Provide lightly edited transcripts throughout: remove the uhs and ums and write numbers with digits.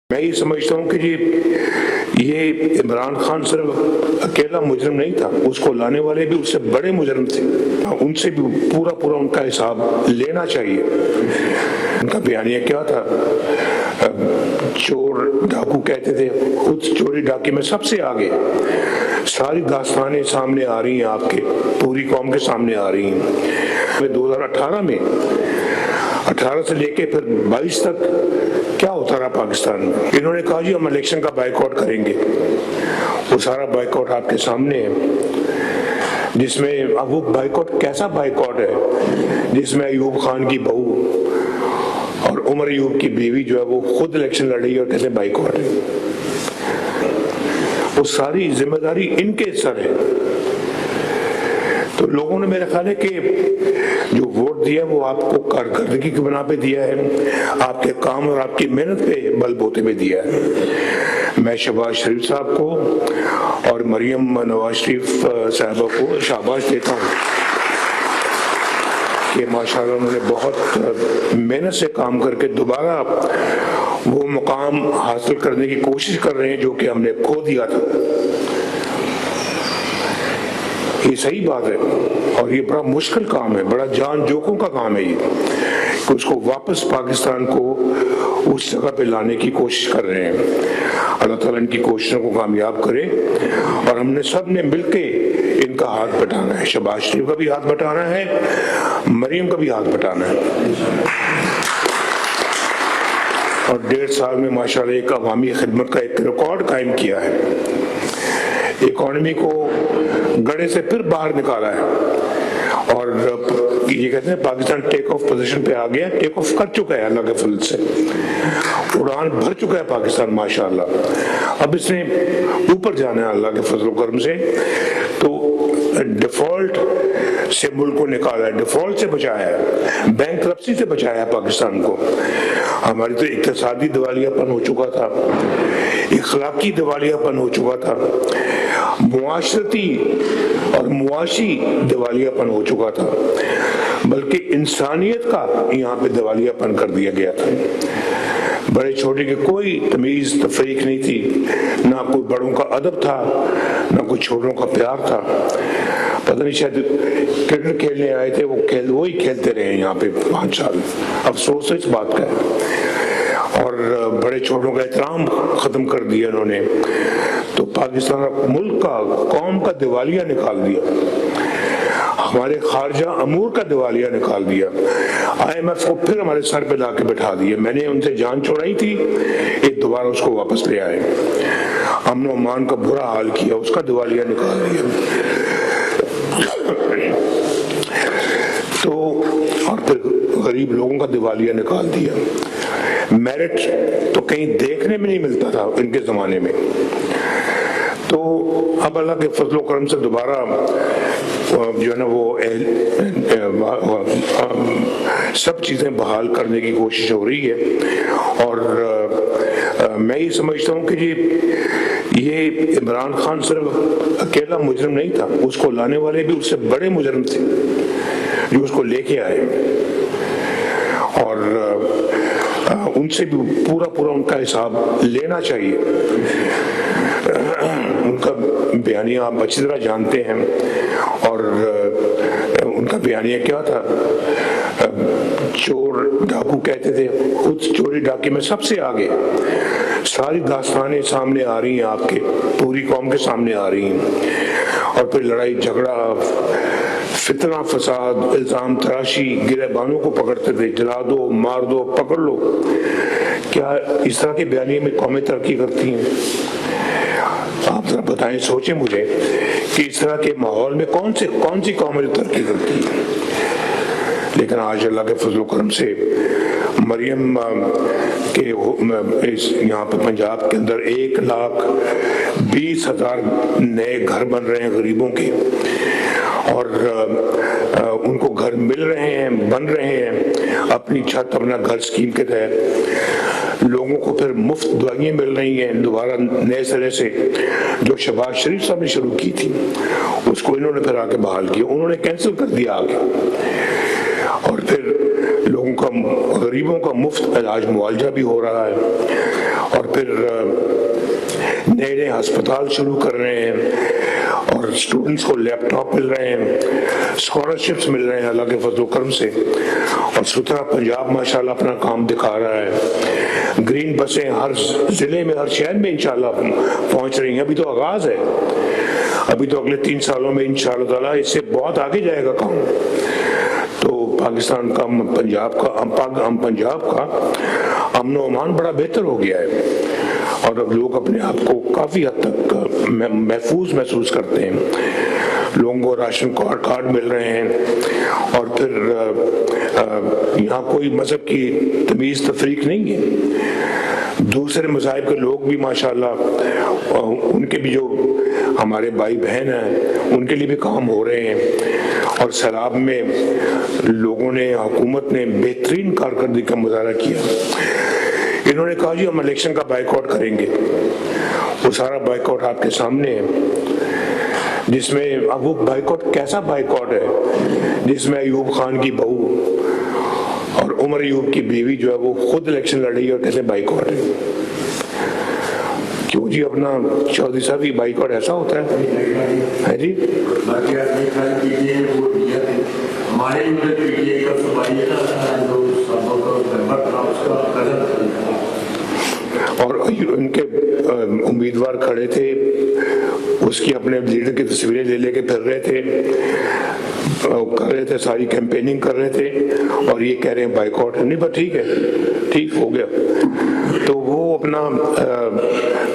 میں یہ سمجھتا ہوں کہ یہ عمران خان صرف اکیلا مجرم نہیں تھا، اس کو لانے والے بھی اس سے بڑے مجرم تھے، ان سے بھی پورا ان کا حساب لینا چاہیے۔ ان کا بیانیہ کیا تھا؟ چور ڈاکو کہتے تھے، خود چوری ڈاکے میں سب سے آگے۔ ساری داستانیں سامنے آ رہی ہیں، آپ کے پوری قوم کے سامنے آ رہی ہیں۔ 2018 میں 18 سے لے کے پھر 22 تک کیا ہوتا رہا پاکستان میں؟ انہوں نے کہا جی ہم الیکشن کا بائیکاٹ کریں گے، وہ سارا بائیکاٹ آپ کے سامنے ہے، جس میں اب وہ بائیکاٹ کیسا بائیکاٹ ہے جس میں ایوب خان کی بہو اور عمر ایوب کی بیوی جو ہے وہ خود الیکشن لڑ رہی ہے اور کہتے ہیں بائیکاٹ ہے۔ وہ ساری ذمہ داری ان کے سر ہے۔ تو لوگوں نے میرا خیال ہے کہ جو ووٹ دیا وہ آپ کو کارکردگی کی بنا پہ دیا ہے، آپ کے کام اور آپ کی محنت پہ بل بوتے پہ دیا ہے۔ میں شہباز شریف صاحب کو اور مریم نواز شریف صاحبہ کو شاباش دیتا ہوں کہ ماشاءاللہ انہوں نے بہت محنت سے کام کر کے دوبارہ وہ مقام حاصل کرنے کی کوشش کر رہے ہیں جو کہ ہم نے کھو دیا تھا۔ یہ صحیح بات ہے اور یہ بڑا مشکل کام ہے، بڑا جان جوکھوں کا کام ہے یہ، کہ اس کو واپس پاکستان کو اس جگہ پہ لانے کی کوشش کر رہے ہیں۔ اللہ تعالیٰ ان کی کوششوں کو کامیاب کرے اور ہم نے سب نے مل کے ان کا ہاتھ بٹانا ہے، شہباز شریف کا بھی ہاتھ بٹانا ہے، مریم کا بھی ہاتھ بٹانا ہے۔ اور 1.5 سال میں ماشاءاللہ ایک عوامی خدمت کا ایک ریکارڈ قائم کیا ہے، اکانومی کو گڑھے سے پھر باہر نکالا ہے، اور یہ کہتے ہیں پاکستان ٹیک آف پوزیشن پہ آ گیا، ٹیک آف کر چکا ہے اللہ کے فضل سے، اڑان بھر چکا ہے پاکستان ماشاءاللہ۔ اب اس نے اوپر جانا ہے اللہ کے فضل و کرم سے، تو ڈیفالٹ سے ملک کو نکالا ہے، ڈیفالٹ سے بچایا ہے، بینک کرپسی سے بچایا ہے پاکستان کو۔ ہماری تو اقتصادی دیوالیہ پن ہو چکا تھا، اخلاقی دیوالیہ پن ہو چکا تھا، معاشرتی اور معاشی دیوالیہ پن ہو چکا تھا، بلکہ انسانیت کا یہاں پہ دیوالیہ پن کر دیا گیا تھا۔ بڑے چھوٹے کی کوئی تمیز تفریق نہیں تھی، نہ کوئی بڑوں کا ادب تھا، نہ کوئی چھوٹوں کا پیار تھا۔ پتہ نہیں شاید کرکٹ کھیلنے آئے تھے، وہی کھیلتے رہے یہاں پہ 5 سال۔ افسوس ہے اس بات کا ہے، اور بڑے چھوٹوں کا احترام ختم کر دیا انہوں نے، تو پاکستان ملک کا قوم کا دیوالیہ نکال دیا، ہمارے خارجہ امور کا دیوالیہ نکال دیا، IMF کو پھر ہمارے سر پہ لا کے بٹھا دیا۔ میں نے ان سے جان چھوڑائی تھی، ایک دوبارہ اس کو واپس لے آئے، امن و امان کا برا حال کیا، اس کا دیوالیہ نکال دیا۔ تو اور پھر غریب لوگوں کا دیوالیہ نکال دیا۔ میرٹ تو کہیں دیکھنے میں نہیں ملتا تھا ان کے زمانے میں۔ تو اب اللہ کے فضل و کرم سے دوبارہ جو ہے نا وہ سب چیزیں بحال کرنے کی کوشش ہو رہی ہے، اور میں یہ سمجھتا ہوں کہ یہ عمران خان صرف اکیلا مجرم نہیں تھا، اس کو لانے والے بھی اس سے بڑے مجرم تھے جو اس کو لے کے آئے، اور ان سے بھی پورا ان کا حساب لینا چاہیے۔ ان کا بیانیہ آپ اچھی طرح جانتے ہیں، اور ان کا بیانیہ کیا تھا؟ چور ڈاکو کہتے تھے، خود چوری ڈاکے میں سب سے آگے۔ ساری داستانیں سامنے آ رہی ہیں، آپ کے پوری قوم کے سامنے آ رہی ہیں، اور پھر لڑائی جھگڑا، فتنہ فساد، الزام تراشی، گریبانوں کو پکڑتے تھے، جلا دو، مار دو، پکڑ لو۔ کیا اس طرح کے بیانیے میں قومیں ترقی کرتی ہیں؟ آپ ذرا بتائیں، سوچیں مجھے کہ اس طرح کے ماحول میں کون سی قومیں ترقی کرتی ہیں؟ لیکن آج اللہ کے فضل و کرم سے مریم کے یہاں پہ پنجاب کے اندر 1,20,000 نئے گھر بن رہے ہیں غریبوں کے، اور ان کو گھر مل رہے ہیں، بن رہے ہیں اپنی چھت اپنا گھر اسکیم کے تحت۔ لوگوں کو پھر مفت دوائیں مل رہی ہیں دوبارہ نئے سرے سے، جو شہباز شریف صاحب نے شروع کی تھی اس کو انہوں نے پھر آگے بحال کیا، انہوں نے کینسل کر دیا آگے، اور پھر لوگوں کا غریبوں کا مفت علاج معالجہ بھی ہو رہا ہے، اور پھر نئے نئے ہسپتال شروع کر رہے ہیں اور اسٹوڈنٹس کو لیپ ٹاپ مل رہے ہیں, اسکالرشپس مل رہے ہیں اللہ کے فضل و کرم سے, اور ستھرا پنجاب ماشاءاللہ اپنا کام دکھا رہا ہے. گرین بسیں ہر ضلع میں, ہر شہر میں انشاءاللہ پہنچ رہی ہیں. ابھی تو آغاز ہے, ابھی تو اگلے 3 سالوں میں انشاءاللہ تعالیٰ اس سے بہت آگے جائے گا کام. تو پاکستان کا پنجاب کا امن و امان بڑا بہتر ہو گیا ہے, اور اب لوگ اپنے آپ کو کافی حد تک محفوظ محسوس کرتے ہیں. لوگوں کو راشن کارڈ مل رہے ہیں, اور پھر یہاں کوئی مذہب کی تمیز تفریق نہیں ہے. دوسرے مذاہب کے لوگ بھی ماشاءاللہ, ان کے بھی جو ہمارے بھائی بہن ہیں ان کے لیے بھی کام ہو رہے ہیں. اور سیلاب میں لوگوں نے, حکومت نے بہترین کارکردگی کا مظاہرہ کیا. انہوں نے کہا جی ہم الیکشن کا بائیکاٹ کریں گے. وہ سارا بائیکاٹ آپ کے سامنے ہے, جس میں اب وہ بائیکاٹ کیسا بائیکاٹ ہے جس میں ایوب خان کی بہو اور عمر ایوب کی بیوی جو ہے وہ خود الیکشن لڑ رہی ہے, اور کیسے بائیکاٹ ہے. کیوں جی اپنا چودھری صاحب یہ بائیکاٹ ایسا ہوتا ہے جی. اور ان کے امیدوار کھڑے تھے, اس کی اپنے لیڈر کی تصویریں لے کے پھر رہے تھے, کر رہے تھے, ساری کیمپیننگ کر رہے تھے, اور یہ کہہ رہے ہیں بائیکاٹ. نہیں بس ٹھیک ہے, ٹھیک ہو گیا. تو وہ اپنا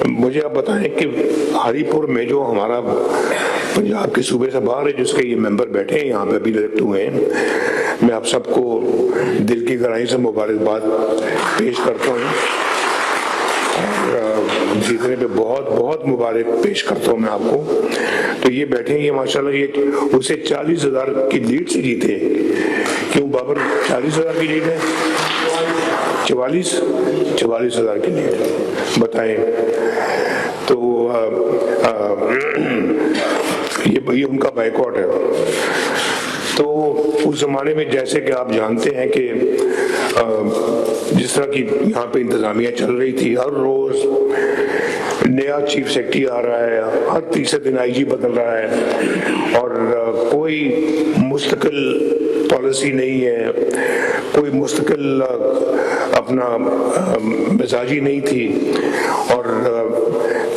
مجھے آپ بتائیں کہ ہری پور میں جو ہمارا پنجاب کے صوبے سے باہر ہے, جس کے یہ ممبر بیٹھے ہیں یہاں پہ بھی الیکٹ ہوئے ہیں, میں آپ سب کو دل کی گہرائی سے مبارکباد پیش کرتا ہوں, اور جیتنے پہ بہت بہت مبارک پیش کرتا ہوں میں آپ کو. تو یہ بیٹھے ہیں, یہ ماشاءاللہ یہ اسے 40,000 کی لیڈ سے جیتے. کیوں بابر 40,000 کی لیڈ ہے؟ 44,000 کی لیڈ بتائیں. تو یہ ان کا بائیکاٹ ہے. تو اس زمانے میں جیسے کہ آپ جانتے ہیں کہ جس طرح کی یہاں پہ انتظامیہ چل رہی تھی, ہر روز نیا چیف سیکرٹری آ رہا ہے, ہر تیسرے دن آئی جی بدل رہا ہے, اور کوئی مستقل پالیسی نہیں ہے, کوئی مستقل اپنا مزاجی نہیں تھی, اور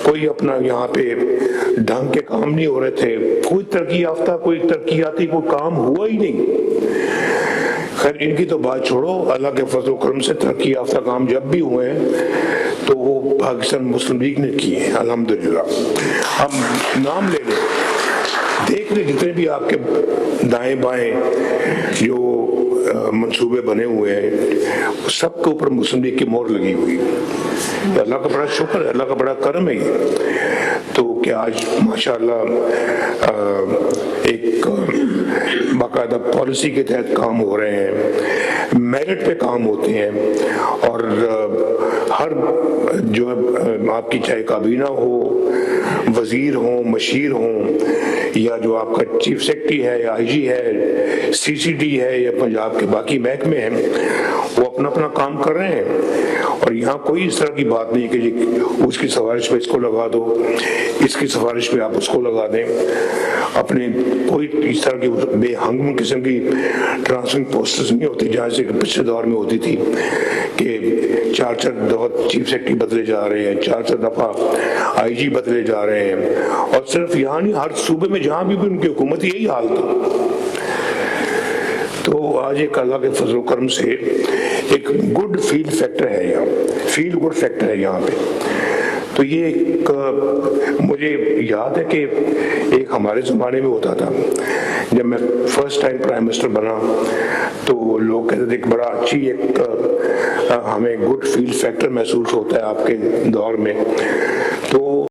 کوئی اپنا یہاں پہ ڈھنگ کے کام نہیں ہو رہے تھے. کوئی ترقی یافتہ, کوئی ترقیاتی کوئی کام ہوا ہی نہیں. خیر ان کی تو بات چھوڑو, اللہ کے فضل و کرم سے ترقی یافتہ کام جب بھی ہوئے ہیں تو وہ پاکستان مسلم لیگ نے کیے ہیں الحمدللہ. ہم نام لے لیں, دیکھ لیں جتنے بھی آپ کے دائیں بائیں جو منصوبے بنے ہوئے ہیں, سب کے اوپر مسلم لیگ کی مہر لگی ہوئی. اللہ کا بڑا شکر ہے, اللہ کا بڑا کرم ہے یہ. تو کہ آج ماشاءاللہ ایک باقاعدہ پالیسی کے تحت کام ہو رہے ہیں, میرٹ پہ کام ہوتے ہیں, اور ہر جو آپ کی چاہے کابینہ ہو, وزیر ہوں, مشیر ہوں, یا جو آپ کا چیف سیکرٹری ہے, یا آئی جی ہے, سی سی ڈی ہے, یا پنجاب کے باقی محکمے ہیں, وہ اپنا اپنا کام کر رہے ہیں. اور یہاں کوئی اس طرح کی بات نہیں کہ جی اس کی سفارش پہ اس کو لگا دو, اس کی سفارش پہ آپ اس کو لگا دیں. اپنے کوئی اس طرح کی بے ہنگم قسم کی ٹرانسفرنگ پوسٹرز نہیں ہوتی, جہاں سے پچھلے دور میں ہوتی تھی کہ 4 دفعہ چیف سیکرٹری بدلے جا رہے ہیں, 4 دفعہ آئی جی بدلے جا رہے ہیں. اور صرف یہاں نہیں, ہر صوبے میں جہاں بھی ان کی حکومت یہی حال تھا. تو آج ایک اللہ کے فضل و کرم سے ایک گڈ فیل فیکٹر ہے یہاں, فیل گڈ فیکٹر ہے یہاں پہ. تو یہ ایک مجھے یاد ہے کہ ایک ہمارے زمانے میں ہوتا تھا, جب میں فرسٹ ٹائم پرائم منسٹر بنا تو لوگ کہتے تھے کہ بڑا اچھی ایک ہمیں گڈ فیل فیکٹر محسوس ہوتا ہے آپ کے دور میں. تو